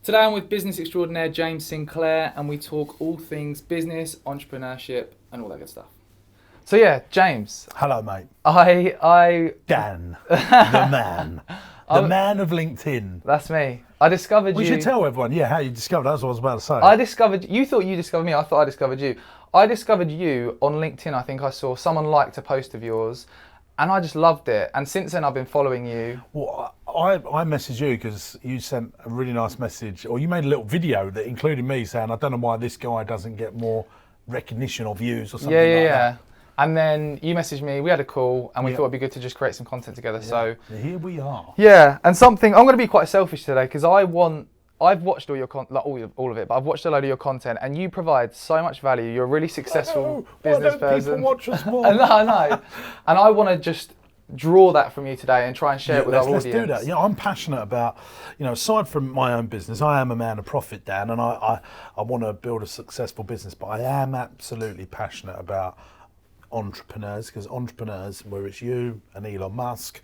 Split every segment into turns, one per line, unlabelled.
Today I'm with business extraordinaire James Sinclair and we talk all things business, entrepreneurship and all that good stuff. So yeah, James.
Hello, mate.
Dan,
the man. The man of LinkedIn.
That's me. I discovered
We
you.
should tell everyone, how you discovered. That's what I was about to say.
I discovered, you thought you discovered me, I thought I discovered you. I discovered you on LinkedIn. I think I saw someone liked a post of yours and I just loved it. And since then I've been following you.
Well, I messaged you because you sent a really nice message, or you made a little video that included me saying, I don't know why this guy doesn't get more recognition or views or something like that.
And then you messaged me, we had a call, and we thought it'd be good to just create some content together.
Yeah.
So
here we are.
Yeah, and I'm going to be quite selfish today because I've watched all your all of it, but I've watched a load of your content, and you provide so much value. You're a really successful business person.
People watch us more?
I know. And I want to just draw that from you today and try and share it with our audience.
Let's do that. I'm passionate about, aside from my own business, I am a man of profit, Dan, and I want to build a successful business, but I am absolutely passionate about entrepreneurs, because entrepreneurs, whether it's you and Elon Musk,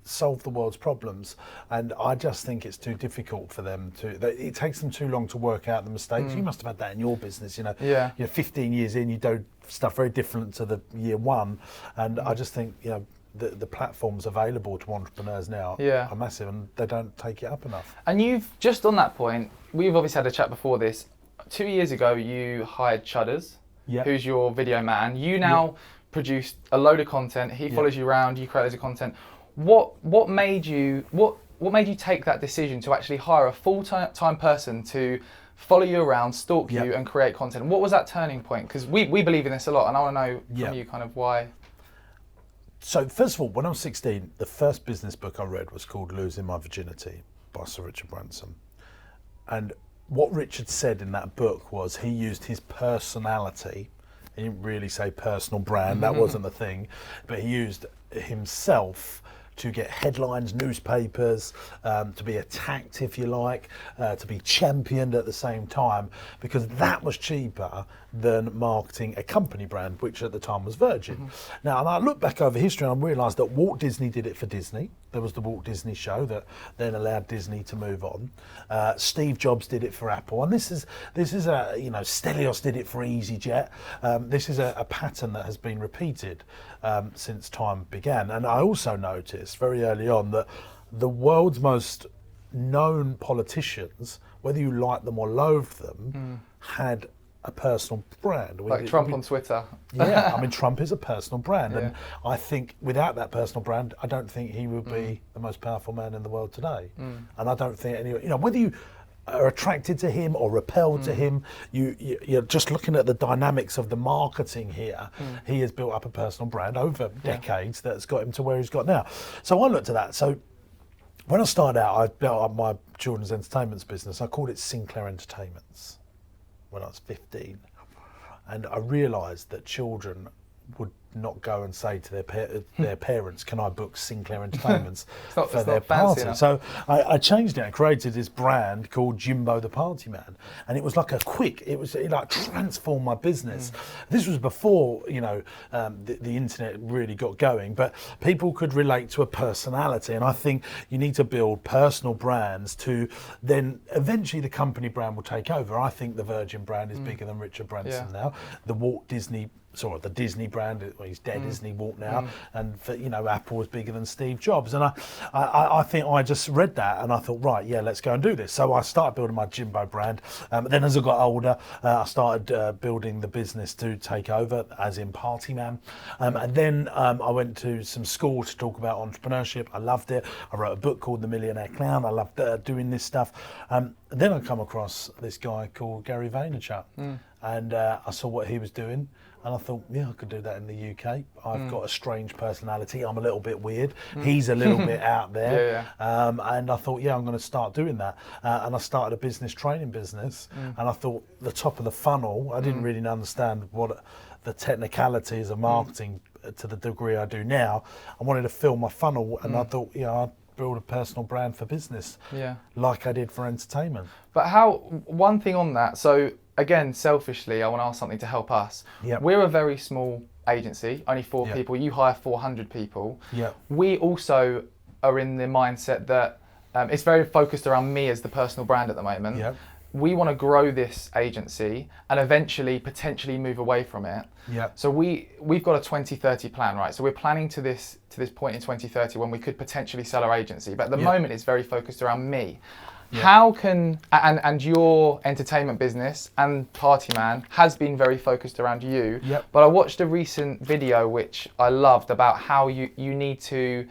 solve the world's problems, and I just think it's too difficult for them it takes them too long to work out the mistakes. You must have had that in your business, You're 15 years in, you do stuff very different to the year one, and I just think, the platforms available to entrepreneurs now are massive, and they don't take it up enough.
And you've, just on that point, we've obviously had a chat before this. 2 years ago, you hired Chudders, who's your video man. You now produce a load of content. He follows you around. You create loads of content. What made you take that decision to actually hire a full-time person to follow you around, stalk you, and create content? What was that turning point? Because we believe in this a lot, and I want to know from you kind of why.
So first of all, when I was 16, the first business book I read was called Losing My Virginity by Sir Richard Branson. And what Richard said in that book was he used his personality. He didn't really say personal brand, that wasn't the thing, but he used himself to get headlines, newspapers, to be attacked, if you like, to be championed at the same time, because that was cheaper than marketing a company brand, which at the time was Virgin. Now, and I look back over history and I realised that Walt Disney did it for Disney. There was the Walt Disney Show that then allowed Disney to move on. Steve Jobs did it for Apple, and this is a, Stelios did it for EasyJet. This is a pattern that has been repeated since time began. And I also noticed very early on that the world's most known politicians, whether you like them or loathe them, had a personal brand.
Like Trump on Twitter.
Trump is a personal brand, and I think without that personal brand, I don't think he would be the most powerful man in the world today. And I don't think whether you are attracted to him or repelled to him, you're just looking at the dynamics of the marketing here. He has built up a personal brand over decades that's got him to where he's got now. So I looked at that. So when I started out, I built up my children's entertainments business. I called it Sinclair Entertainments when I was 15. And I realised that children would not go and say to their parents, can I book Sinclair Entertainments for their party? So I changed it and created this brand called Jimbo the Partyman. And it was like it like transformed my business. This was before, the internet really got going, but people could relate to a personality. And I think you need to build personal brands to then eventually the company brand will take over. I think the Virgin brand is bigger than Richard Branson now. The Disney brand, he's dead, isn't he, Walt now? And Apple was bigger than Steve Jobs. And I think I just read that and I thought, right, let's go and do this. So I started building my Jimbo brand. Then as I got older, I started building the business to take over, as in Partyman. And then I went to some school to talk about entrepreneurship. I loved it. I wrote a book called The Millionaire Clown. I loved doing this stuff. Then I come across this guy called Gary Vaynerchuk. And I saw what he was doing. And I thought, I could do that in the UK. I've got a strange personality. I'm a little bit weird. He's a little bit out there. And I thought, I'm going to start doing that. And I started a business training business. And I thought the top of the funnel, I didn't really understand what the technicalities of marketing to the degree I do now. I wanted to fill my funnel. And I thought, I'd build a personal brand for business like I did for entertainment.
But one thing on that, so again, selfishly, I want to ask something to help us. We're a very small agency, only 4 people. You hire 400 people. We also are in the mindset that it's very focused around me as the personal brand at the moment.
Yep.
We want to grow this agency and eventually potentially move away from it.
Yep.
So we've got a 2030 plan, right? So we're planning to this point in 2030 when we could potentially sell our agency. But at the moment, it's very focused around me. Yeah. How can, and your entertainment business and Partyman has been very focused around you.
Yep.
But I watched a recent video which I loved about how you need to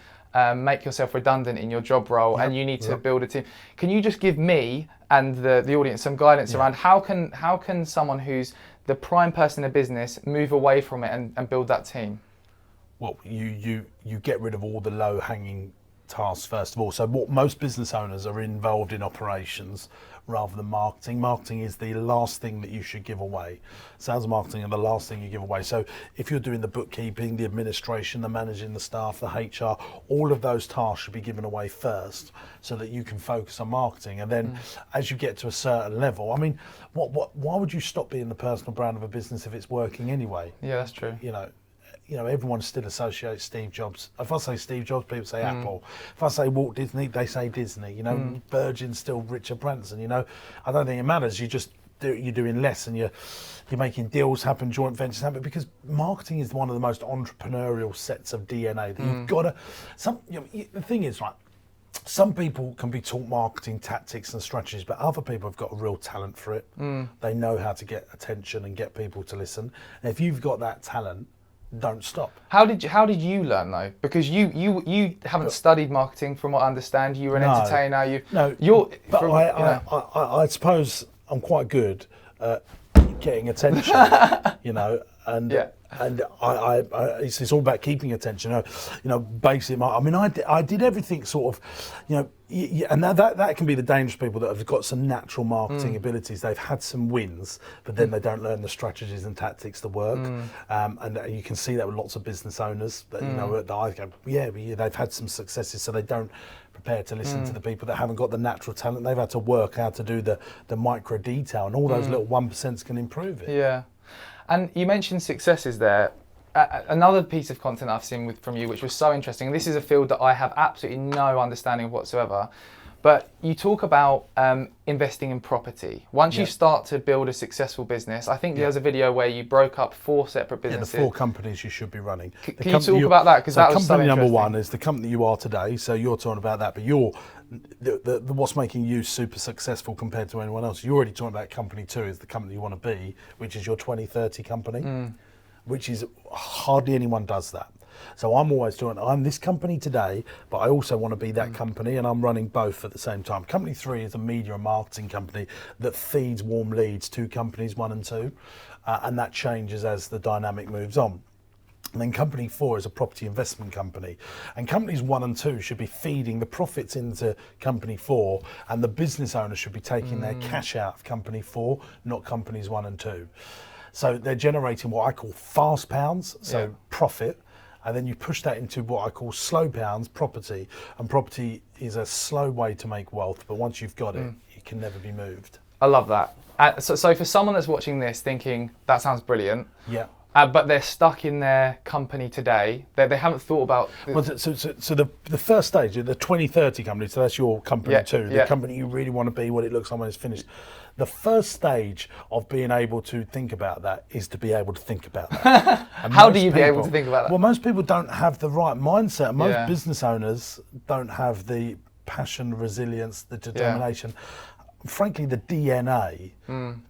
make yourself redundant in your job role, and you need to build a team. Can you just give me and the audience some guidance around how can someone who's the prime person in a business move away from it and build that team?
Well, you get rid of all the low-hanging tasks first of all. So what most business owners are involved in operations rather than marketing. Marketing is the last thing that you should give away. Sales and marketing are the last thing you give away. So if you're doing the bookkeeping, the administration, the managing the staff, the HR, all of those tasks should be given away first so that you can focus on marketing. And then as you get to a certain level, I mean, why would you stop being the personal brand of a business if it's working anyway?
Yeah, that's true.
You know, everyone still associates Steve Jobs. If I say Steve Jobs, people say Apple. If I say Walt Disney, they say Disney. You know, Virgin's still Richard Branson. You know, I don't think it matters. You're doing less, and you're making deals happen, joint ventures happen, because marketing is one of the most entrepreneurial sets of DNA that you've got to. The thing is, like, some people can be taught marketing tactics and strategies, but other people have got a real talent for it. They know how to get attention and get people to listen. And if you've got that talent, don't stop.
How did you learn though? Because you haven't studied marketing, from what I understand. You're an entertainer.
I suppose I'm quite good at getting attention. You know, and it's all about keeping attention. Basically, I did everything sort of, and that can be the dangerous people that have got some natural marketing abilities. They've had some wins, but then they don't learn the strategies and tactics to work. And you can see that with lots of business owners that I go, they've had some successes, so they don't prepare to listen to the people that haven't got the natural talent. They've had to work how to do the micro detail, and all those little 1% can improve it.
Yeah. And you mentioned successes there. Another piece of content I've seen from you, which was so interesting, and this is a field that I have absolutely no understanding of whatsoever, but you talk about investing in property. Once you start to build a successful business, I think there's a video where you broke up 4 separate businesses.
The 4 companies you should be running.
Can you talk about that? Because that was so
company
interesting.
number 1 is the company you are today, so you're talking about that, but what's making you super successful compared to anyone else? You're already talking about company 2 is the company you want to be, which is your 2030 company, which is hardly anyone does that. So I'm always doing, I'm this company today, but I also want to be that company, and I'm running both at the same time. Company 3 is a media and marketing company that feeds warm leads to companies 1 and 2, and that changes as the dynamic moves on. And then company 4 is a property investment company, and companies 1 and 2 should be feeding the profits into company 4, and the business owner should be taking their cash out of company 4, not companies 1 and 2. So they're generating what I call fast pounds, so profit, and then you push that into what I call slow pounds, property, and property is a slow way to make wealth, but once you've got it, it can never be moved.
I love that. So for someone that's watching this thinking, that sounds brilliant, but they're stuck in their company today, they haven't thought about...
So the first stage, the 2030 company, so that's your company 2, the company you really want to be, what it looks like when it's finished. The first stage of being able to think about that is to be able to think about that.
How do you be able to think about that?
Well, most people don't have the right mindset. Most business owners don't have the passion, resilience, the determination, frankly, the DNA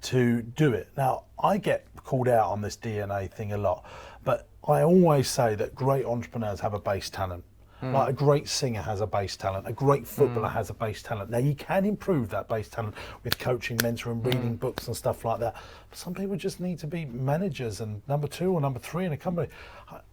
to do it. Now, I get called out on this DNA thing a lot, but I always say that great entrepreneurs have a base talent. Like a great singer has a base talent, a great footballer has a base talent. Now you can improve that base talent with coaching, mentoring, reading books and stuff like that. But some people just need to be managers and number 2 or number 3 in a company.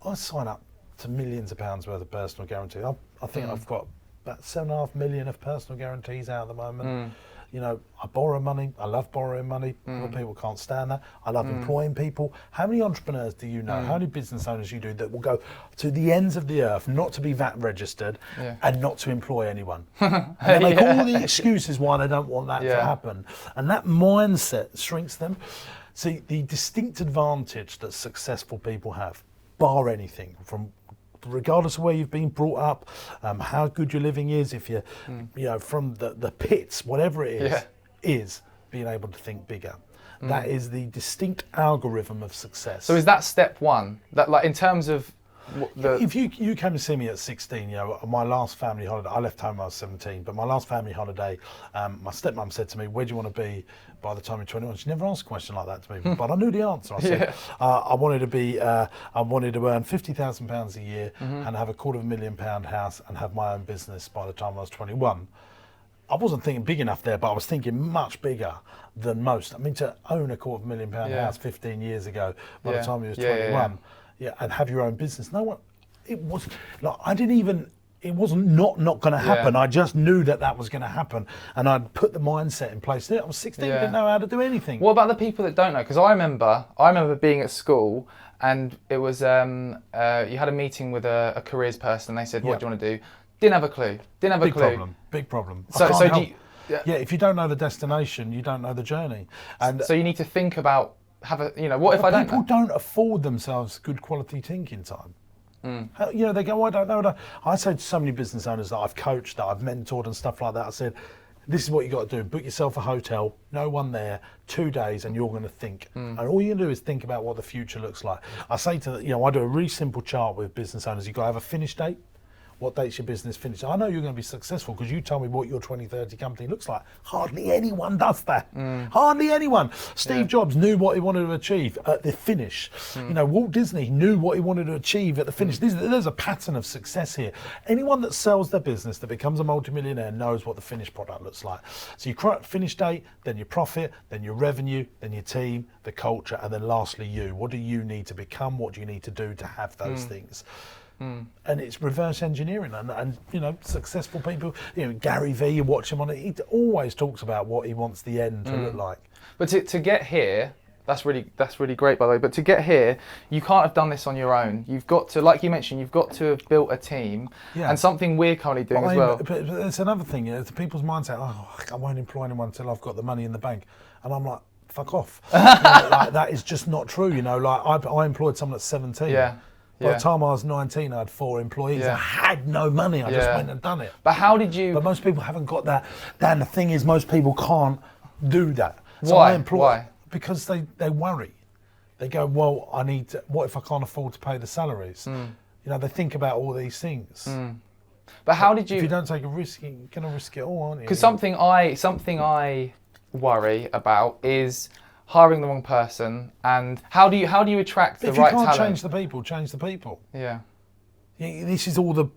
I sign up to millions of pounds worth of personal guarantees. I think I've got about 7.5 million of personal guarantees out at the moment. I borrow money. I love borrowing money. Other people can't stand that. I love employing people. How many entrepreneurs do you know? How many business owners you do that will go to the ends of the earth not to be VAT registered and not to employ anyone? And they make all the excuses why they don't want that to happen. And that mindset shrinks them. See, the distinct advantage that successful people have, bar anything from regardless of where you've been brought up, how good your living is, if you're, from the pits, whatever it is, is being able to think bigger. That is the distinct algorithm of success.
So is that step one? That, like, in terms of
if you came to see me at 16, my last family holiday, I left home when I was 17, but my last family holiday, my stepmom said to me, where do you want to be by the time you're 21? She never asked a question like that to me, but I knew the answer. I said, I wanted to earn £50,000 a year and have a £250,000 house and have my own business by the time I was 21. I wasn't thinking big enough there, but I was thinking much bigger than most. I mean, to own a £250,000 house 15 years ago, by the time you was 21, and have your own business. No one, it was like, it wasn't not going to happen. I just knew that was going to happen, and I'd put the mindset in place. I was 16, didn't know how to do anything.
What about the people that don't know? Because I remember being at school, and it was you had a meeting with a careers person. They said, "What do you want to do?" Didn't have a clue.
Big problem.
So do you,
if you don't know the destination, you don't know the journey. And
so you need to think about, what if I don't know?
People don't afford themselves good quality thinking time. They go, I don't know. I say to so many business owners that I've coached, that I've mentored and stuff like that, I said, this is what you got to do. Book yourself a hotel, no one there, 2 days, and you're going to think. And all you do is think about what the future looks like. I say to, I do a really simple chart with business owners. You've got to have a finish date. What date's your business finish? I know you're going to be successful because you told me what your 2030 company looks like. Hardly anyone does that. Hardly anyone. Steve Jobs knew what he wanted to achieve at the finish. Walt Disney knew what he wanted to achieve at the finish. There's a pattern of success here. Anyone that sells their business, that becomes a multimillionaire, knows what the finished product looks like. So your finish date, then your profit, then your revenue, then your team, the culture, and then lastly you. What do you need to become? What do you need to do to have those things? And it's reverse engineering, and successful people. Gary Vee, you watch him on it. He always talks about what he wants the end to look like.
But to get here, that's really great, by the way. But to get here, you can't have done this on your own. You've got to, like you mentioned, you've got to have built a team, and something we're currently doing as well.
But it's another thing. The people's mindset. I won't employ anyone until I've got the money in the bank, and I'm like, fuck off. That is just not true. I employed someone at 17. By the time I was 19, I had 4 employees. I had no money. I just went and done it.
But how did you?
But most people haven't got that. Dan, the thing is, most people can't do that. So
Why?
Why? Because they worry. They go, well, what if I can't afford to pay the salaries? They think about all these things.
But how did you?
If you don't take a risk, you're going to risk it all, aren't you?
Because something I worry about is hiring the wrong person, and how do you attract the right talent? If you can't
change the people.
Yeah.
This is all the,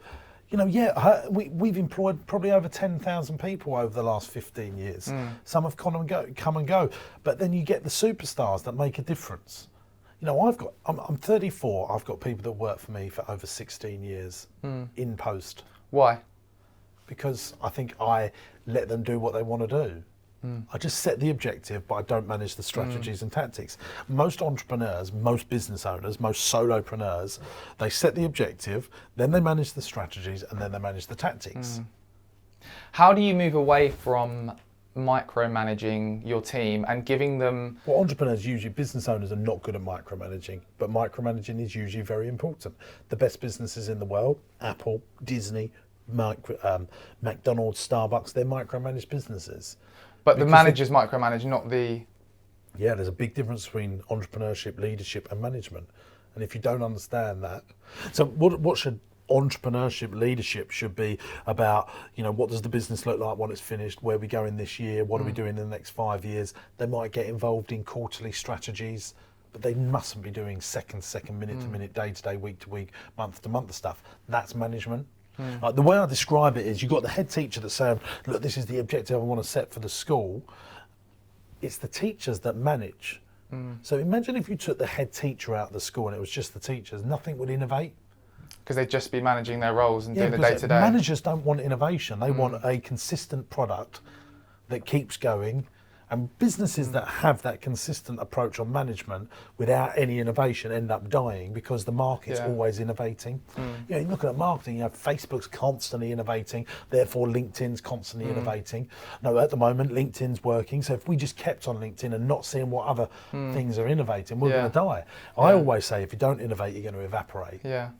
we've employed probably over 10,000 people over the last 15 years. Some have come and go, but then you get the superstars that make a difference. I'm 34. I've got people that work for me for over 16 years in post.
Why?
Because I think I let them do what they want to do. I just set the objective, but I don't manage the strategies and tactics. Most entrepreneurs, most business owners, most solopreneurs, they set the objective, then they manage the strategies, and then they manage the tactics.
How do you move away from micromanaging your team and giving them?
Well, entrepreneurs, usually business owners, are not good at micromanaging, but micromanaging is usually very important. The best businesses in the world, Apple, Disney, McDonald's, Starbucks, they're micromanaged businesses.
But the managers micromanage, not the...
Yeah, there's a big difference between entrepreneurship, leadership and management. And if you don't understand that... So what should entrepreneurship, leadership should be about, what does the business look like when it's finished? Where are we going this year? What are we doing in the next 5 years? They might get involved in quarterly strategies, but they mustn't be doing second, minute to minute, day to day, week to week, month to month stuff. That's management. The way I describe it is, you've got the head teacher that's saying, look, this is the objective I want to set for the school. It's the teachers that manage. So imagine if you took the head teacher out of the school and it was just the teachers, nothing would innovate.
Because they'd just be managing their roles and doing the day-to-day.
Managers don't want innovation. They want a consistent product that keeps going. And businesses that have that consistent approach on management without any innovation end up dying, because the market's always innovating. You look at marketing, Facebook's constantly innovating, therefore LinkedIn's constantly innovating. No, at the moment, LinkedIn's working. So if we just kept on LinkedIn and not seeing what other things are innovating, we're going to die. I always say, if you don't innovate, you're going to evaporate.
Yeah.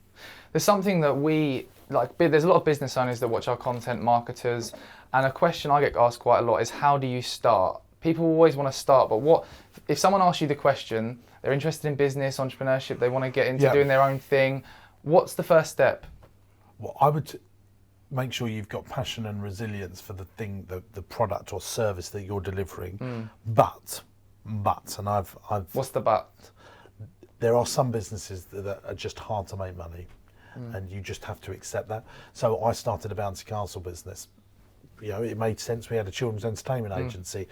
There's something that we, like, there's a lot of business owners that watch our content, marketers, and a question I get asked quite a lot is, how do you start? People always want to start, but what, if someone asks you the question, they're interested in business, entrepreneurship, they want to get into doing their own thing, what's the first step?
Well, I would make sure you've got passion and resilience for the thing, the product or service that you're delivering. But, and I've
What's the but?
There are some businesses that are just hard to make money, and you just have to accept that. So I started a bouncy castle business. You know, it made sense. We had a children's entertainment agency.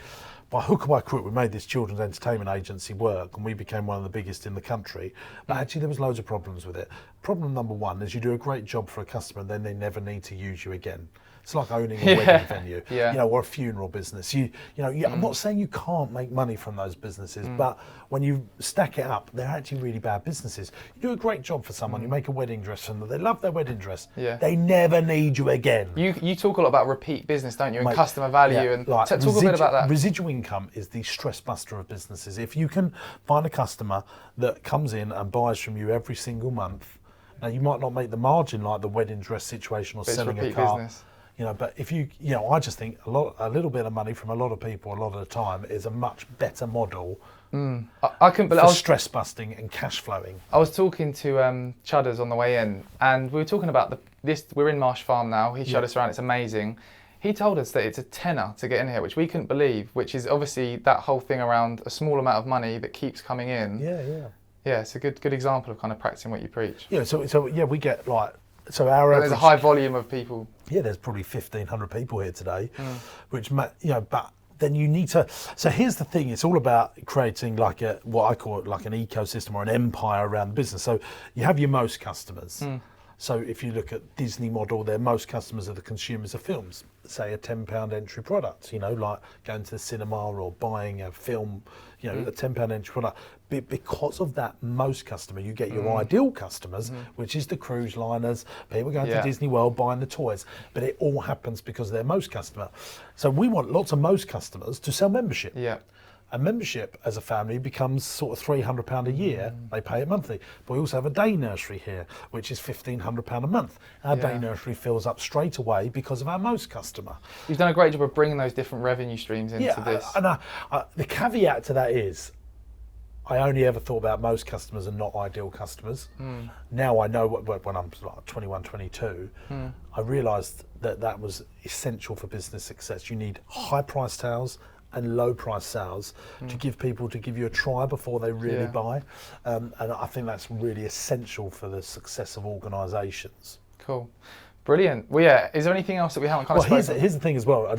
By hook or by crook, we made this children's entertainment agency work, and we became one of the biggest in the country. But actually, there was loads of problems with it. Problem number one is you do a great job for a customer, and then they never need to use you again. It's like owning a wedding venue, you know, or a funeral business. You know, I'm not saying you can't make money from those businesses, but when you stack it up, they're actually really bad businesses. You do a great job for someone, you make a wedding dress for them, they love their wedding dress, they never need you again.
You talk a lot about repeat business, don't you, and customer value, and
like,
talk a bit about that.
Residual income is the stress buster of businesses. If you can find a customer that comes in and buys from you every single month, now you might not make the margin like the wedding dress situation or selling a car. Business. You know, but if you know, I just think a little bit of money from a lot of people a lot of the time is a much better model
I couldn't believe
for stress busting and cash flowing.
I was talking to Chudders on the way in, and we were talking about this. We're in Marsh Farm now. He showed us around. It's amazing. He told us that it's a tenner to get in here, which we couldn't believe. Which is obviously that whole thing around a small amount of money that keeps coming in. Yeah. It's a good example of kind of practicing what you preach.
Yeah. So yeah, we get like. So our average,
there's a high volume of people.
Yeah, there's probably 1,500 people here today, which, you know, but then you need to. So here's the thing: it's all about creating like what I call it, like an ecosystem or an empire around the business. So you have your most customers. So if you look at Disney model, their most customers are the consumers of films. Say a £10 entry product, you know, like going to the cinema or buying a film, you know, a £10 entry product. Because of that most customer, you get your ideal customers, which is the cruise liners, people going to Disney World buying the toys. But it all happens because they're most customer. So we want lots of most customers to sell membership. A membership as a family becomes sort of £300 a year. They pay it monthly. But we also have a day nursery here, which is £1,500 a month. Our day nursery fills up straight away because of our most customer.
You've done a great job of bringing those different revenue streams into this.
And the caveat to that is, I only ever thought about most customers and not ideal customers. Now I know when I'm like 21, 22, I realised that was essential for business success. You need high price sales and low price sales to give you a try before they really buy. And I think that's really essential for the success of organisations.
Cool. Brilliant. Well, yeah, is there anything else that we haven't kind of spoken about?
Here's the thing as well.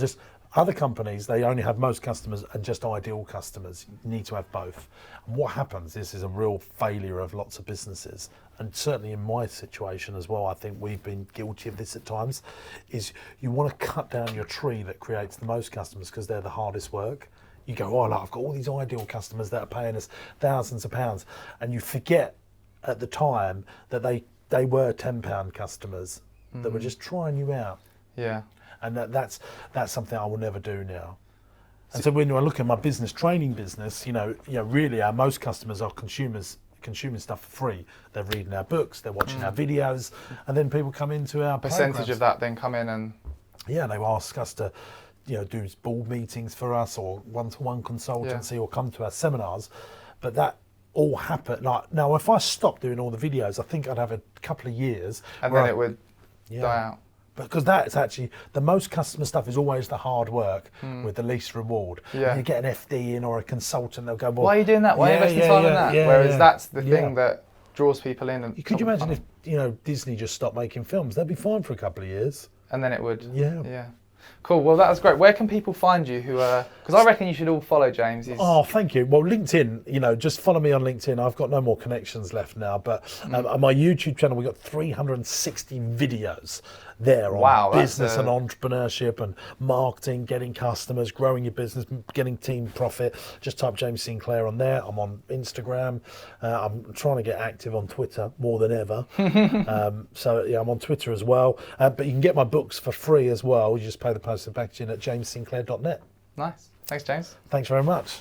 Other companies, they only have most customers and just ideal customers. You need to have both. And what happens, this is a real failure of lots of businesses, and certainly in my situation as well, I think we've been guilty of this at times, is you want to cut down your tree that creates the most customers because they're the hardest work. You go, oh, look, I've got all these ideal customers that are paying us thousands of pounds, and you forget at the time that they were £10 customers that were just trying you out.
Yeah.
And that's something I will never do now. And so when I look at my business training business, you know, really our most customers are consuming stuff for free. They're reading our books, they're watching our videos, and then people come into our
percentage
programs.
of that then come in and
they ask us to, you know, do board meetings for us or one-to-one consultancy or come to our seminars. But that all happened. Like now, if I stopped doing all the videos, I think I'd have a couple of years,
and then it would die out.
Because that's actually, the most customer stuff is always the hard work with the least reward.
Yeah.
You get an FD in or a consultant, they'll go, well,
why are you doing that? Why are you investing time in that? Whereas that's the thing that draws people in. And
could you imagine if, you know, Disney just stopped making films? They'd be fine for a couple of years.
And then it would.
Yeah.
Cool. Well, that was great. Where can people find you? Because I reckon you should all follow James.
Oh, thank you. Well, LinkedIn, you know, just follow me on LinkedIn. I've got no more connections left now, but on my YouTube channel, we've got 360 videos there on business and entrepreneurship and marketing, getting customers, growing your business, getting team profit. Just type James Sinclair on there. I'm on Instagram. I'm trying to get active on Twitter more than ever. So yeah, I'm on Twitter as well. But you can get my books for free as well. You just pay the postage and packaging at jamessinclair.net.
Nice. Thanks, James.
Thanks very much.